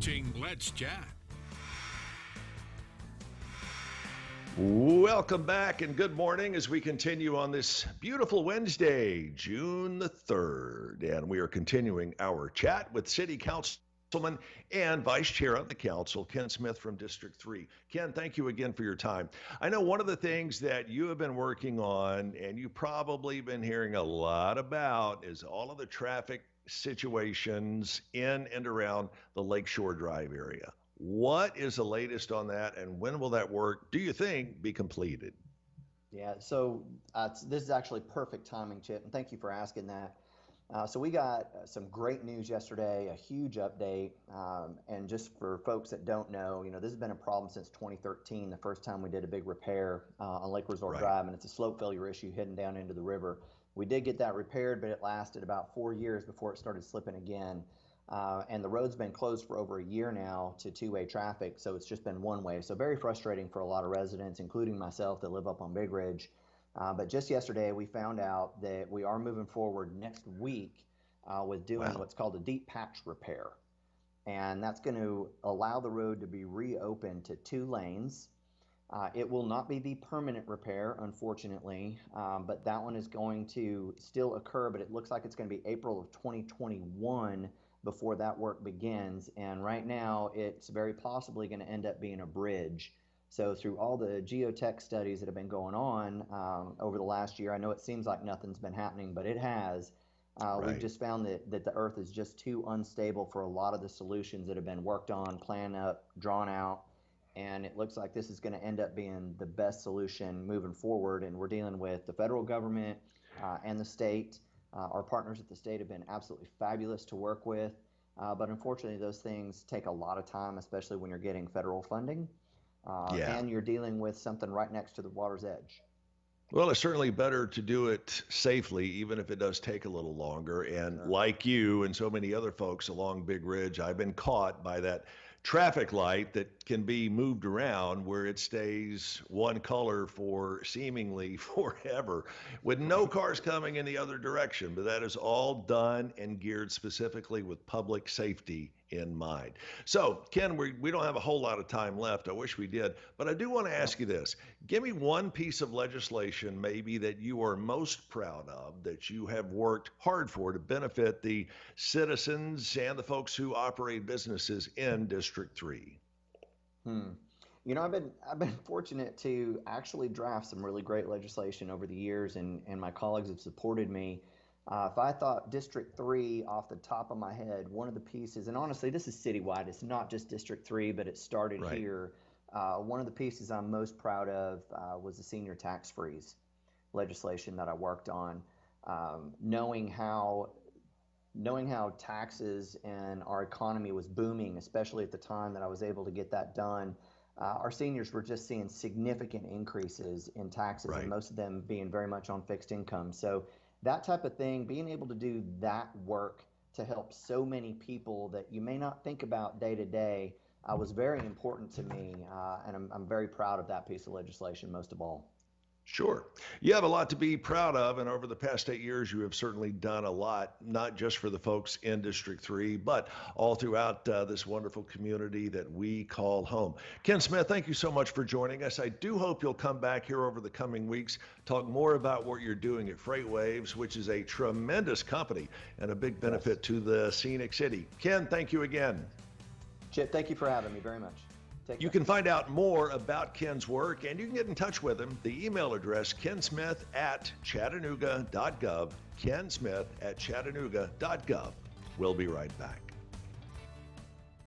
watching Let's Chat. Welcome back and good morning as we continue on this beautiful Wednesday, June the 3rd. And we are continuing our chat with City Councilman and Vice Chair of the Council, Ken Smith from District 3. Ken, thank you again for your time. I know one of the things that you have been working on and you've probably been hearing a lot about is all of the traffic situations in and around the Lakeshore Drive area. What is the latest on that, and when will that work, do you think, be completed? Yeah, so this is actually perfect timing, Chip, and thank you for asking that. So we got some great news yesterday, a huge update, and just for folks that don't know, this has been a problem since 2013, the first time we did a big repair on Lake Resort Drive, and it's a slope failure issue heading down into the river. We did get that repaired, but it lasted about 4 years before it started slipping again. And the road's been closed for over a year now to two-way traffic, so it's just been one way. So very frustrating for a lot of residents, including myself that live up on Big Ridge. But just yesterday, we found out that we are moving forward next week with doing what's called a deep patch repair. And that's going to allow the road to be reopened to 2 lanes. It will not be the permanent repair, unfortunately, but that one is going to still occur, but it looks like it's going to be April of 2021 before that work begins. And right now, it's very possibly going to end up being a bridge. So through all the geotech studies that have been going on over the last year, I know it seems like nothing's been happening, but it has. We've just found that the earth is just too unstable for a lot of the solutions that have been worked on, planned up, drawn out. And it looks like this is going to end up being the best solution moving forward. And we're dealing with the federal government and the state. Our partners at the state have been absolutely fabulous to work with. But unfortunately, those things take a lot of time, especially when you're getting federal funding. And you're dealing with something right next to the water's edge. Well, it's certainly better to do it safely, even if it does take a little longer. And like you and so many other folks along Big Ridge, I've been caught by that traffic light that can be moved around where it stays one color for seemingly forever with no cars coming in the other direction. But that is all done and geared specifically with public safety in mind. So, Ken, we don't have a whole lot of time left. I wish we did, but I do want to ask you this. Give me one piece of legislation maybe that you are most proud of, that you have worked hard for to benefit the citizens and the folks who operate businesses in District 3. I've been fortunate to actually draft some really great legislation over the years, and my colleagues have supported me. If I thought District 3 off the top of my head, one of the pieces, and honestly, this is citywide, it's not just District 3, but it started here. One of the pieces I'm most proud of was the senior tax freeze legislation that I worked on. Knowing how taxes and our economy was booming, especially at the time that I was able to get that done, our seniors were just seeing significant increases in taxes, and most of them being very much on fixed income. So that type of thing, being able to do that work to help so many people that you may not think about day to day, was very important to me, and I'm very proud of that piece of legislation most of all. Sure. You have a lot to be proud of, and over the past 8 years, you have certainly done a lot, not just for the folks in District 3, but all throughout this wonderful community that we call home. Ken Smith, thank you so much for joining us. I do hope you'll come back here over the coming weeks, talk more about what you're doing at Freight Waves, which is a tremendous company and a big benefit to the scenic city. Ken, thank you again. Chip, thank you for having me very much. You can find out more about Ken's work, and you can get in touch with him. The email address, kensmith@chattanooga.gov, kensmith@chattanooga.gov. We'll be right back.